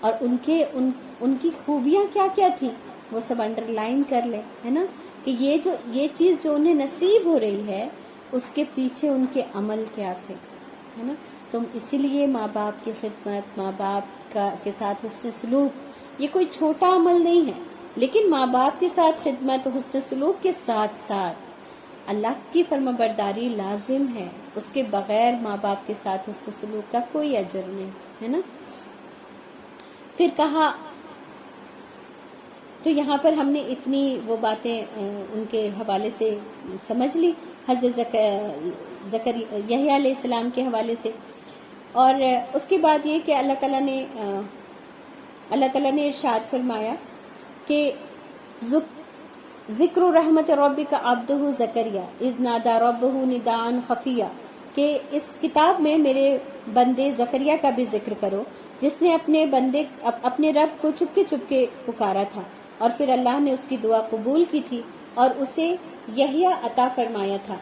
اور ان کی خوبیاں کیا کیا تھیں وہ سب انڈر لائن کر لیں، ہے نا. کہ یہ چیز جو انہیں نصیب ہو رہی ہے اس کے پیچھے ان کے عمل کیا تھے، ہے نا. تو اسی لیے ماں باپ کی خدمت، ماں باپ کے ساتھ حسن سلوک یہ کوئی چھوٹا عمل نہیں ہے. لیکن ماں باپ کے ساتھ خدمت و حسن سلوک کے ساتھ ساتھ اللہ کی فرما برداری لازم ہے، اس کے بغیر ماں باپ کے ساتھ حسن سلوک کا کوئی اجر نہیں، ہے نا. پھر کہا، تو یہاں پر ہم نے اتنی وہ باتیں ان کے حوالے سے سمجھ لی حضرت یحییٰ علیہ السلام کے حوالے سے. اور اس کے بعد یہ کہ اللہ تعالیٰ نے ارشاد فرمایا کہ ذکر رحمت ربک عبدہ زکریا اذ نادى ربہ نداء خفیا. کہ اس کتاب میں میرے بندے زکریا کا بھی ذکر کرو جس نے اپنے رب کو چپکے پکارا تھا اور پھر اللہ نے اس کی دعا قبول کی تھی اور اسے یحییٰ عطا فرمایا تھا۔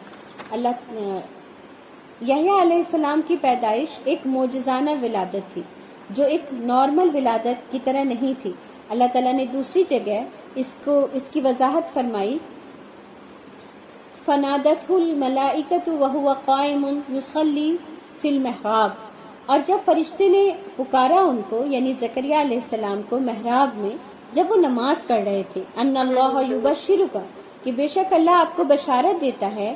یحییٰ علیہ السلام کی پیدائش ایک معجزانہ ولادت تھی جو ایک نارمل ولادت کی طرح نہیں تھی۔ اللہ تعالیٰ نے دوسری جگہ اس کی وضاحت فرمائی، فنادتہ الملائکۃ وہو قائم یصلی فی المحراب، اور جب فرشتے نے پکارا ان کو یعنی زکریا علیہ السلام کو محراب میں جب وہ نماز پڑھ رہے تھے، ان اللہ یبشرک، کہ بے شک اللہ آپ کو بشارت دیتا ہے،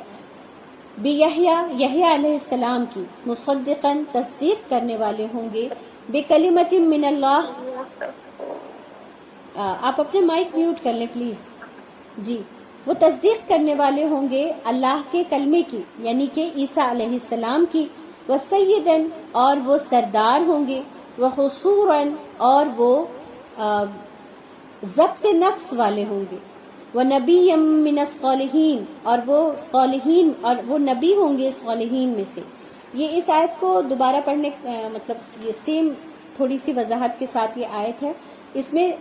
بیحییٰ یحییٰ علیہ السلام کی، مصدقاً تصدیق کرنے والے ہوں گے، بکلمۃ من اللہ، آپ اپنے مائک میوٹ کر لیں پلیز جی، وہ تصدیق کرنے والے ہوں گے اللہ کے کلمے کی یعنی کہ عیسیٰ علیہ السلام کی، وسیداً، اور وہ سردار ہوں گے، وحصوراً، اور وہ ضبط نفس والے ہوں گے، ونبیًا من الصالحین، اور وہ نبی ہوں گے صالحین میں سے۔ یہ اس آیت کو دوبارہ پڑھنے مطلب یہ سیم تھوڑی سی وضاحت کے ساتھ یہ آیت ہے، اس میں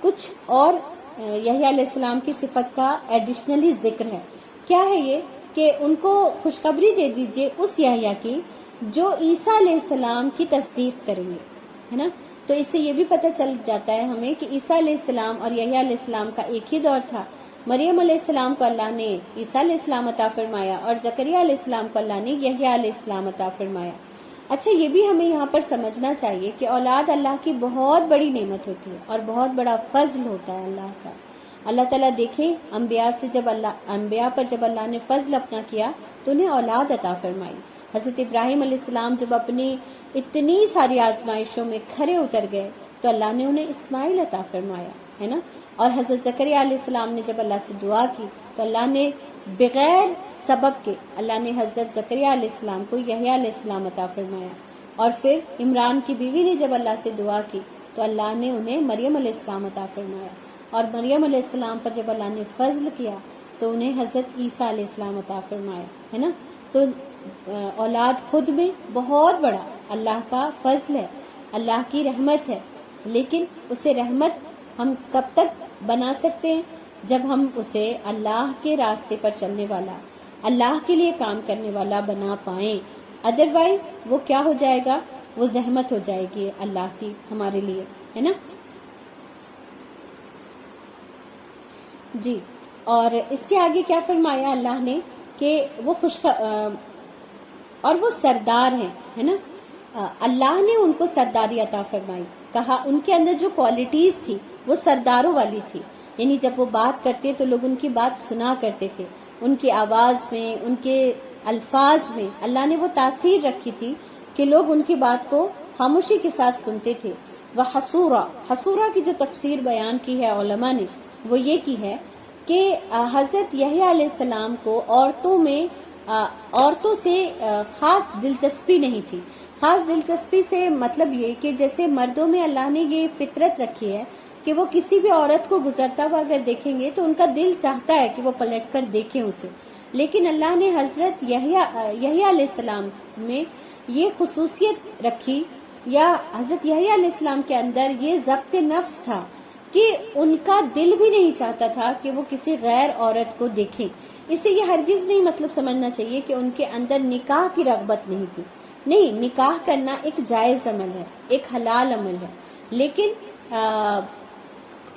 کچھ اور یحییٰ علیہ السلام کی صفت کا ایڈیشنلی ذکر ہے۔ کیا ہے یہ کہ ان کو خوشخبری دے دیجئے اس یحییٰ کی جو عیسیٰ علیہ السلام کی تصدیق کریں گے، ہے نا؟ تو اس سے یہ بھی پتہ چل جاتا ہے ہمیں کہ عیسیٰ علیہ السلام اور یحییٰ علیہ السلام کا ایک ہی دور تھا۔ مریم علیہ السلام کو اللہ نے عیسیٰ علیہ السلام عطا فرمایا اور زکریا علیہ السلام کو اللہ نے یحییٰ علیہ السلام عطا فرمایا۔ اچھا، یہ بھی ہمیں یہاں پر سمجھنا چاہیے کہ اولاد اللہ کی بہت بڑی نعمت ہوتی ہے اور بہت بڑا فضل ہوتا ہے اللہ کا۔ اللہ تعالیٰ دیکھیں انبیاء پر جب اللہ نے فضل اپنا کیا تو انہیں اولاد عطا فرمائی۔ حضرت ابراہیم علیہ السلام جب اپنی اتنی ساری آزمائشوں میں کھرے اتر گئے تو اللہ نے انہیں اسماعیل عطا فرمایا، ہے نا؟ اور حضرت زکریا علیہ السلام نے جب اللہ سے دعا کی تو اللہ نے بغیر سبب کے اللہ نے حضرت زکریا علیہ السلام کو یحییٰ علیہ السلام عطا فرمایا۔ اور پھر عمران کی بیوی نے جب اللہ سے دعا کی تو اللہ نے انہیں مریم علیہ السلام عطا فرمایا، اور مریم علیہ السلام پر جب اللہ نے فضل کیا تو انہیں حضرت عیسیٰ علیہ السلام عطا فرمایا، ہے نا؟ تو اولاد خود میں بہت بڑا اللہ کا فضل ہے، اللہ کی رحمت ہے، لیکن اسے رحمت ہم کب تک بنا سکتے ہیں؟ جب ہم اسے اللہ کے راستے پر چلنے والا، اللہ کے لیے کام کرنے والا بنا پائیں، ادروائز وہ کیا ہو جائے گا؟ وہ زحمت ہو جائے گی اللہ کی ہمارے لیے، ہے نا؟ جی، اور اس کے آگے کیا فرمایا اللہ نے کہ وہ اور وہ سردار ہیں، ہے نا؟ اللہ نے ان کو سرداری عطا فرمائی، کہا ان کے اندر جو کوالٹیز تھی وہ سرداروں والی تھی، یعنی جب وہ بات کرتے تو لوگ ان کی بات سنا کرتے تھے، ان کی آواز میں، ان کے الفاظ میں اللہ نے وہ تاثیر رکھی تھی کہ لوگ ان کی بات کو خاموشی کے ساتھ سنتے تھے۔ حصورہ کی جو تفسیر بیان کی ہے علماء نے وہ یہ کی ہے کہ حضرت یحییٰ علیہ السلام کو عورتوں سے خاص دلچسپی نہیں تھی۔ خاص دلچسپی سے مطلب یہ کہ جیسے مردوں میں اللہ نے یہ فطرت رکھی ہے کہ وہ کسی بھی عورت کو گزرتا ہوا اگر دیکھیں گے تو ان کا دل چاہتا ہے کہ وہ پلٹ کر دیکھیں اسے، لیکن اللہ نے حضرت یحییٰ علیہ السلام میں یہ خصوصیت رکھی، یا حضرت یحییٰ علیہ السلام کے اندر یہ ضبط نفس تھا کہ ان کا دل بھی نہیں چاہتا تھا کہ وہ کسی غیر عورت کو دیکھیں۔ اس سے یہ ہرگز نہیں مطلب سمجھنا چاہیے کہ ان کے اندر نکاح کی رغبت نہیں تھی، نہیں، نکاح کرنا ایک جائز عمل ہے، ایک حلال عمل ہے، لیکن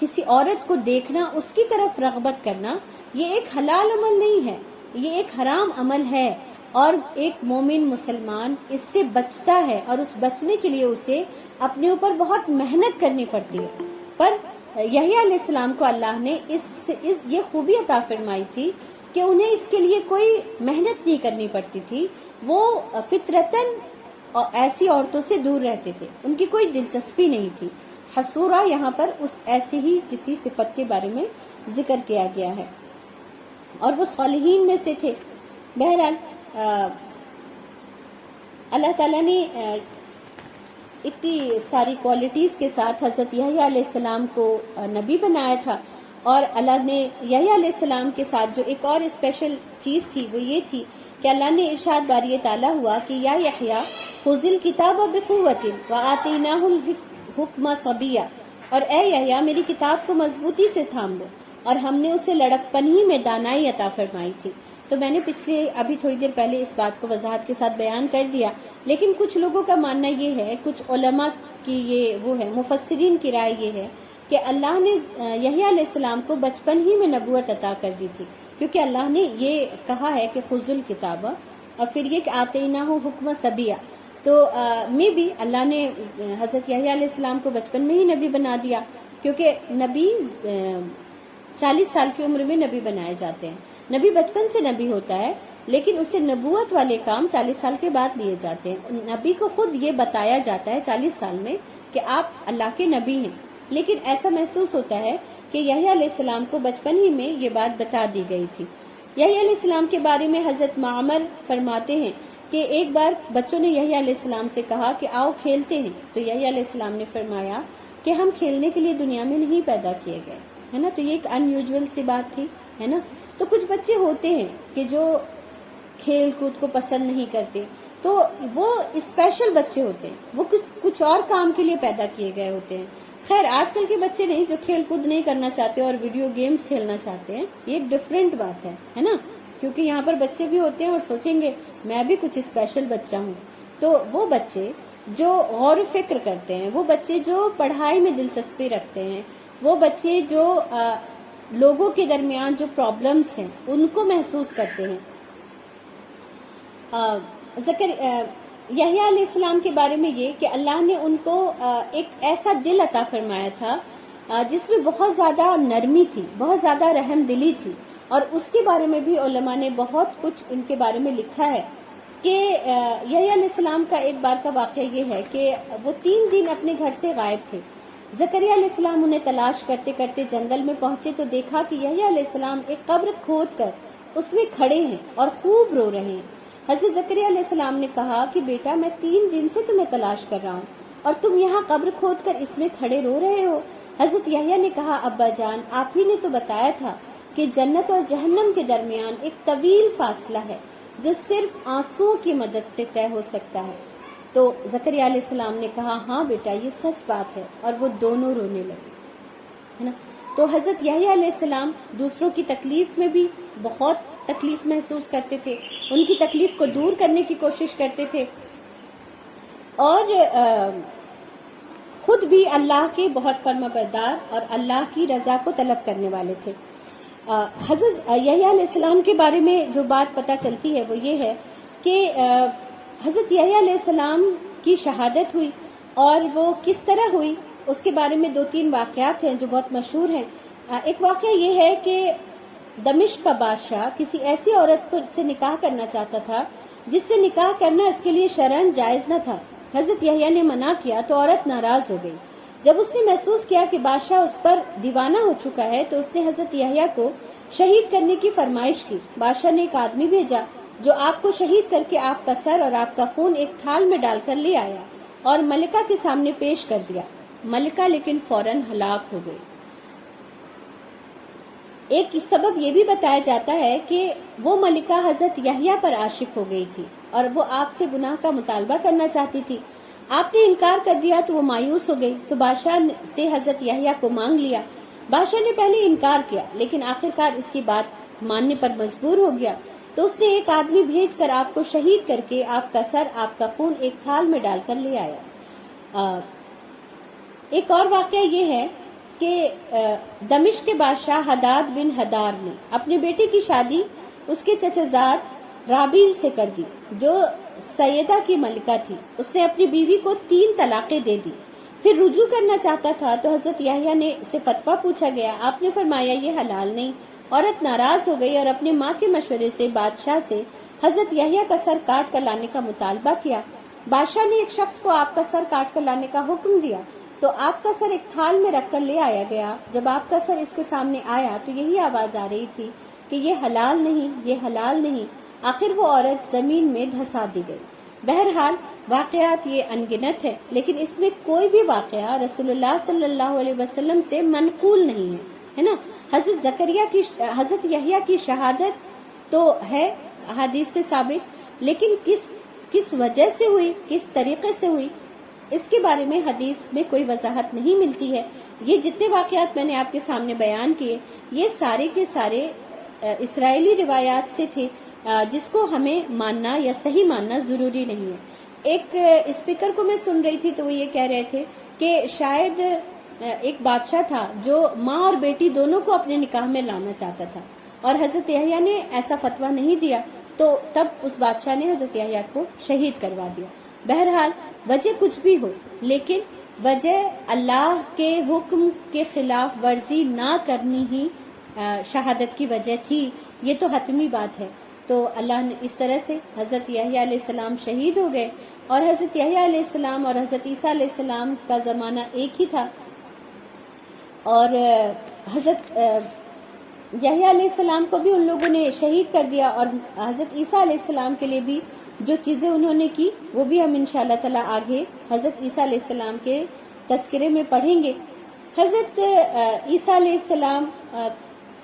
کسی عورت کو دیکھنا، اس کی طرف رغبت کرنا، یہ ایک حلال عمل نہیں ہے، یہ ایک حرام عمل ہے، اور ایک مومن مسلمان اس سے بچتا ہے، اور اس بچنے کے لیے اسے اپنے اوپر بہت محنت کرنی پڑتی ہے۔ پر یحییٰ علیہ السلام کو اللہ نے یہ خوبی عطا فرمائی تھی کہ انہیں اس کے لیے کوئی محنت نہیں کرنی پڑتی تھی، وہ فطرتاً ایسی عورتوں سے دور رہتے تھے، ان کی کوئی دلچسپی نہیں تھی۔ حصورہ یہاں پر اس ایسی ہی کسی صفت کے بارے میں ذکر کیا گیا ہے، اور وہ صالحین میں سے تھے۔ بہرحال اللہ تعالیٰ نے اتنی ساری کوالٹیز کے ساتھ حضرت یحییٰ علیہ السلام کو نبی بنایا تھا، اور اللہ نے یحییٰ علیہ السلام کے ساتھ جو ایک اور اسپیشل چیز تھی وہ یہ تھی کہ اللہ نے ارشاد باری تعالیٰ ہوا کہ یا یحییٰ خذ الکتاب بقوۃ وآتیناہ الحکم صبیا، اور اے یحییٰ میری کتاب کو مضبوطی سے تھام لو، اور ہم نے اسے لڑکپن ہی میں دانائی عطا فرمائی تھی۔ تو میں نے ابھی تھوڑی دیر پہلے اس بات کو وضاحت کے ساتھ بیان کر دیا، لیکن کچھ لوگوں کا ماننا یہ ہے، کچھ علماء کی مفسرین کی رائے یہ ہے کہ اللہ نے یحییٰ علیہ السلام کو بچپن ہی میں نبوت عطا کر دی تھی، کیونکہ اللہ نے یہ کہا ہے کہ خذ الکتاب، اور پھر یہ کہ آتیناہ حکم صبیہ، تو میں بھی اللہ نے حضرت یحییٰ علیہ السلام کو بچپن میں ہی نبی بنا دیا، کیونکہ نبی 40 سال کی عمر میں نبی بنائے جاتے ہیں۔ نبی بچپن سے نبی ہوتا ہے، لیکن اسے نبوت والے کام 40 سال کے بعد لیے جاتے ہیں۔ نبی کو خود یہ بتایا جاتا ہے 40 سال میں کہ آپ اللہ کے نبی ہیں، لیکن ایسا محسوس ہوتا ہے کہ یحییٰ علیہ السلام کو بچپن ہی میں یہ بات بتا دی گئی تھی۔ یحییٰ علیہ السلام کے بارے میں حضرت معمر فرماتے ہیں کہ ایک بار بچوں نے یحییٰ علیہ السلام سے کہا کہ آؤ کھیلتے ہیں، تو یحییٰ علیہ السلام نے فرمایا کہ ہم کھیلنے کے لیے دنیا میں نہیں پیدا کیے گئے، ہے نا۔ تو یہ ایک ان یوزول سی بات تھی، ہے نا۔ تو کچھ بچے ہوتے ہیں کہ جو کھیل کود کو پسند نہیں کرتے، تو وہ اسپیشل بچے ہوتے ہیں، وہ کچھ اور کام کے لیے پیدا کیے گئے ہوتے ہیں۔ خیر آج کل کے بچے نہیں جو کھیل کود نہیں کرنا چاہتے اور ویڈیو گیمز کھیلنا چاہتے ہیں، یہ ایک ڈفرینٹ بات ہے نا، کیونکہ یہاں پر بچے بھی ہوتے ہیں اور سوچیں گے میں بھی کچھ اسپیشل بچہ ہوں۔ تو وہ بچے جو غور و فکر کرتے ہیں، وہ بچے جو پڑھائی میں دلچسپی رکھتے ہیں، وہ بچے جو لوگوں کے درمیان جو پرابلمز ہیں ان کو محسوس کرتے ہیں۔ یحییٰ علیہ السلام کے بارے میں یہ کہ اللہ نے ان کو ایک ایسا دل عطا فرمایا تھا جس میں بہت زیادہ نرمی تھی، بہت زیادہ رحم دلی تھی، اور اس کے بارے میں بھی علماء نے بہت کچھ ان کے بارے میں لکھا ہے کہ یحییٰ علیہ السلام کا ایک بار کا واقعہ یہ ہے کہ وہ 3 دن اپنے گھر سے غائب تھے۔ زکریا علیہ السلام انہیں تلاش کرتے کرتے جنگل میں پہنچے تو دیکھا کہ یحییٰ علیہ السلام ایک قبر کھود کر اس میں کھڑے ہیں اور خوب رو رہے ہیں۔ حضرت زکریا علیہ السلام نے کہا کہ بیٹا میں 3 دن سے تمہیں تلاش کر رہا ہوں اور تم یہاں قبر کھود کر اس میں کھڑے رو رہے ہو۔ حضرت یحییٰ نے کہا ابا جان آپ ہی نے تو بتایا تھا کہ جنت اور جہنم کے درمیان ایک طویل فاصلہ ہے جو صرف آنسوؤں کی مدد سے طے ہو سکتا ہے۔ تو زکریا علیہ السلام نے کہا ہاں بیٹا یہ سچ بات ہے، اور وہ دونوں رونے لگے، ہے نا۔ تو حضرت یحییٰ علیہ السلام دوسروں کی تکلیف میں بھی بہت تکلیف محسوس کرتے تھے، ان کی تکلیف کو دور کرنے کی کوشش کرتے تھے، اور خود بھی اللہ کے بہت فرما بردار اور اللہ کی رضا کو طلب کرنے والے تھے۔ حضرت یحییٰ علیہ السلام کے بارے میں جو بات پتہ چلتی ہے وہ یہ ہے کہ حضرت یحییٰ علیہ السلام کی شہادت ہوئی، اور وہ کس طرح ہوئی اس کے بارے میں 2-3 واقعات ہیں جو بہت مشہور ہیں۔ ایک واقعہ یہ ہے کہ دمشق کا بادشاہ کسی ایسی عورت سے نکاح کرنا چاہتا تھا جس سے نکاح کرنا اس کے لیے شرعاً جائز نہ تھا۔ حضرت یحییٰ نے منع کیا تو عورت ناراض ہو گئی۔ جب اس نے محسوس کیا کہ بادشاہ اس پر دیوانہ ہو چکا ہے تو اس نے حضرت یحییٰ کو شہید کرنے کی فرمائش کی۔ بادشاہ نے ایک آدمی بھیجا جو آپ کو شہید کر کے آپ کا سر اور آپ کا خون ایک تھال میں ڈال کر لے آیا اور ملکہ کے سامنے پیش کر دیا۔ ملکہ لیکن فوراً ہلاک ہو گئی۔ ایک سبب یہ بھی بتایا جاتا ہے کہ وہ ملکہ حضرت یحییٰ پر عاشق ہو گئی تھی اور وہ آپ سے گناہ کا مطالبہ کرنا چاہتی تھی۔ آپ نے انکار کر دیا تو وہ مایوس ہو گئی، تو بادشاہ سے حضرت یحییٰ کو مانگ لیا۔ بادشاہ نے پہلے انکار کیا لیکن آخرکار اس کی بات ماننے پر مجبور ہو گیا، تو اس نے ایک آدمی بھیج کر آپ کو شہید کر کے آپ کا سر آپ کا خون ایک تھال میں ڈال کر لے آیا۔ ایک اور واقعہ یہ ہے کہ دمشق کے بادشاہ حداد بن حدار نے اپنے بیٹے کی شادی اس کے چچا زاد رابیل سے کر دی جو سیدہ کی ملکہ تھی۔ اس نے اپنی بیوی کو 3 طلاقیں دے دی، پھر رجوع کرنا چاہتا تھا تو حضرت یحییٰ نے سے فتویٰ پوچھا گیا۔ آپ نے فرمایا یہ حلال نہیں۔ عورت ناراض ہو گئی اور اپنے ماں کے مشورے سے بادشاہ سے حضرت یحییٰ کا سر کاٹ کر لانے کا مطالبہ کیا۔ بادشاہ نے ایک شخص کو آپ کا سر کاٹ کر لانے کا حکم دیا تو آپ کا سر ایک تھال میں رکھ کر لے آیا گیا۔ جب آپ کا سر اس کے سامنے آیا تو یہی آواز آ رہی تھی کہ یہ حلال نہیں، یہ حلال نہیں۔ آخر وہ عورت زمین میں دھسا دی گئی۔ بہرحال واقعات یہ انگنت ہے، لیکن اس میں کوئی بھی واقعہ رسول اللہ صلی اللہ علیہ وسلم سے منقول نہیں ہے نا. حضرت یحییٰ کی شہادت تو ہے حدیث سے ثابت، لیکن کس وجہ سے ہوئی، کس طریقے سے ہوئی، اس کے بارے میں حدیث میں کوئی وضاحت نہیں ملتی ہے. یہ جتنے واقعات میں نے آپ کے سامنے بیان کیے، یہ سارے کے سارے اسرائیلی روایات سے تھے، جس کو ہمیں ماننا یا صحیح ماننا ضروری نہیں ہے. ایک اسپیکر کو میں سن رہی تھی تو وہ یہ کہہ رہے تھے کہ شاید ایک بادشاہ تھا جو ماں اور بیٹی دونوں کو اپنے نکاح میں لانا چاہتا تھا، اور حضرت یحییٰ نے ایسا فتویٰ نہیں دیا، تو تب اس بادشاہ نے حضرت یحییٰ کو شہید کروا دیا. بہرحال وجہ کچھ بھی ہو، لیکن وجہ اللہ کے حکم کے خلاف ورزی نہ کرنی ہی شہادت کی وجہ تھی. یہ تو حتمی بات ہے. تو اللہ نے اس طرح سے حضرت یحییٰ علیہ السلام شہید ہو گئے، اور حضرت یحییٰ علیہ السلام اور حضرت عیسیٰ علیہ السلام کا زمانہ ایک ہی تھا. اور حضرت یحییٰ علیہ السلام کو بھی ان لوگوں نے شہید کر دیا، اور حضرت عیسیٰ علیہ السلام کے لیے بھی جو چیزیں انہوں نے کی وہ بھی ہم انشاءاللہ تعالی آگے حضرت عیسیٰ علیہ السلام کے تذکرے میں پڑھیں گے. حضرت عیسیٰ علیہ السلام،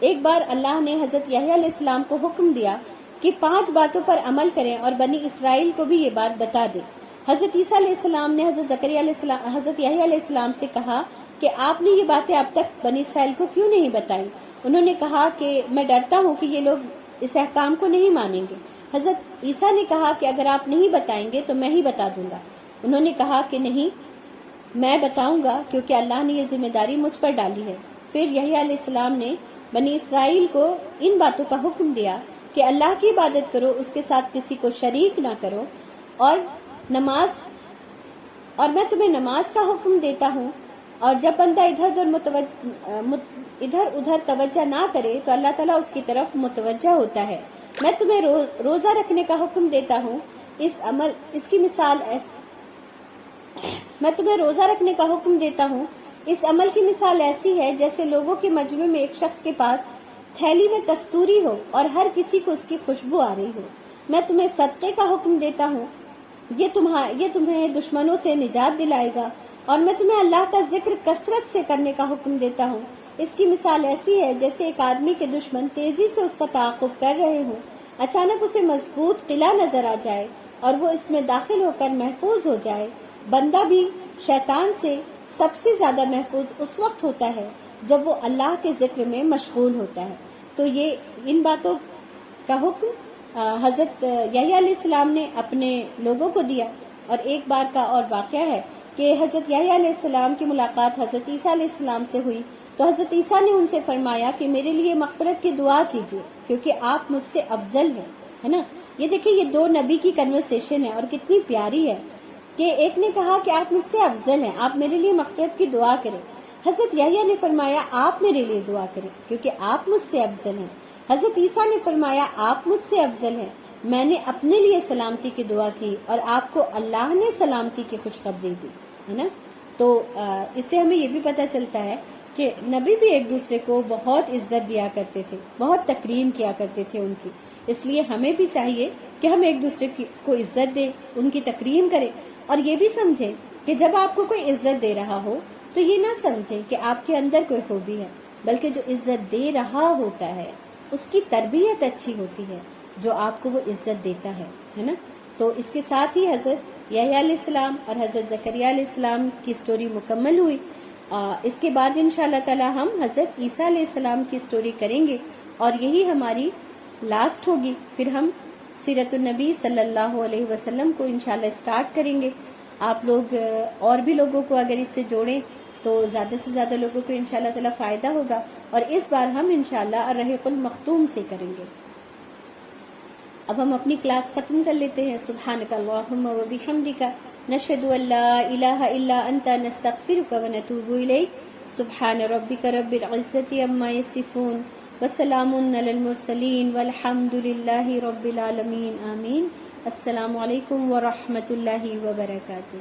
ایک بار اللہ نے حضرت یحییٰ علیہ السلام کو حکم دیا کہ 5 باتوں پر عمل کریں اور بنی اسرائیل کو بھی یہ بات بتا دیں. حضرت عیسیٰ علیہ السلام نے حضرت یحییٰ علیہ السلام سے کہا کہ آپ نے یہ باتیں اب تک بنی اسرائیل کو کیوں نہیں بتائیں؟ انہوں نے کہا کہ میں ڈرتا ہوں کہ یہ لوگ اس احکام کو نہیں مانیں گے. حضرت عیسیٰ نے کہا کہ اگر آپ نہیں بتائیں گے تو میں ہی بتا دوں گا. انہوں نے کہا کہ نہیں، میں بتاؤں گا، کیونکہ اللہ نے یہ ذمہ داری مجھ پر ڈالی ہے. پھر یحییٰ علیہ السلام نے بنی اسرائیل کو ان باتوں کا حکم دیا کہ اللہ کی عبادت کرو، اس کے ساتھ کسی کو شریک نہ کرو، اور میں تمہیں نماز کا حکم دیتا ہوں، اور جب بندہ ادھر ادھر توجہ نہ کرے تو اللہ تعالیٰ اس کی طرف متوجہ ہوتا ہے. میں تمہیں روزہ رکھنے کا حکم دیتا ہوں، میں تمہیں روزہ رکھنے کا حکم دیتا ہوں، اس عمل کی مثال ایسی ہے جیسے لوگوں کے مجمع میں ایک شخص کے پاس تھیلی میں کستوری ہو اور ہر کسی کو اس کی خوشبو آ رہی ہو. میں تمہیں صدقے کا حکم دیتا ہوں، یہ تمہیں دشمنوں سے نجات دلائے گا، اور میں تمہیں اللہ کا ذکر کثرت سے کرنے کا حکم دیتا ہوں. اس کی مثال ایسی ہے جیسے ایک آدمی کے دشمن تیزی سے اس کا تعاقب کر رہے ہوں، اچانک اسے مضبوط قلعہ نظر آ جائے اور وہ اس میں داخل ہو کر محفوظ ہو جائے. بندہ بھی شیطان سے سب سے زیادہ محفوظ اس وقت ہوتا ہے جب وہ اللہ کے ذکر میں مشغول ہوتا ہے. تو یہ ان باتوں کا حکم حضرت یحییٰ علیہ السلام نے اپنے لوگوں کو دیا. اور ایک بار کا اور واقعہ ہے کہ حضرت یحییٰ علیہ السلام کی ملاقات حضرت عیسیٰ علیہ السلام سے ہوئی تو حضرت عیسیٰ نے ان سے فرمایا کہ میرے لیے مغفرت کی دعا کیجیے کیونکہ آپ مجھ سے افضل ہیں، ہے نا. یہ دیکھیں، یہ 2 نبی کی کنورسیشن ہے اور کتنی پیاری ہے کہ ایک نے کہا کہ آپ مجھ سے افضل ہیں، آپ میرے لیے مغفرت کی دعا کریں. حضرت یحییٰ نے فرمایا آپ میرے لیے دعا کریں کیونکہ آپ مجھ سے افضل ہیں. حضرت عیسیٰ نے فرمایا آپ مجھ سے افضل ہیں، میں نے اپنے لیے سلامتی کی دعا کی اور آپ کو اللہ نے سلامتی کی خوشخبری دی، ہے نا. تو اس سے ہمیں یہ بھی پتہ چلتا ہے کہ نبی بھی ایک دوسرے کو بہت عزت دیا کرتے تھے، بہت تکریم کیا کرتے تھے ان کی. اس لیے ہمیں بھی چاہیے کہ ہم ایک دوسرے کو عزت دیں، ان کی تکریم کریں، اور یہ بھی سمجھیں کہ جب آپ کو کوئی عزت دے رہا ہو تو یہ نہ سمجھیں کہ آپ کے اندر کوئی خوبی ہے، بلکہ جو عزت دے رہا ہوتا ہے اس کی تربیت اچھی ہوتی ہے جو آپ کو وہ عزت دیتا ہے نا. تو اس کے ساتھ ہی حضرت یحییٰ علیہ السلام اور حضرت زکریا علیہ السلام کی سٹوری مکمل ہوئی. اس کے بعد انشاءاللہ تعالی ہم حضرت عیسیٰ علیہ السلام کی سٹوری کریں گے اور یہی ہماری لاسٹ ہوگی. پھر ہم سیرت النبی صلی اللہ علیہ وسلم کو انشاءاللہ اسٹارٹ کریں گے. آپ لوگ اور بھی لوگوں کو اگر اس سے جوڑیں تو زیادہ سے زیادہ لوگوں کو انشاءاللہ تعالی فائدہ ہوگا. اور اس بار ہم انشاءاللہ الرحیق المختوم سے کریں گے. اب ہم اپنی کلاس ختم کر لیتے ہیں. سبحانک اللہم و بحمدک نشہد ان لا الہ الا انت نستغفرک و نتوب الیک. سبحان ربک رب العزت عما یصفون وسلام علی المرسلین والحمد للہ رب العالمین. آمین. السلام علیکم ورحمۃ اللہ وبرکاتہ.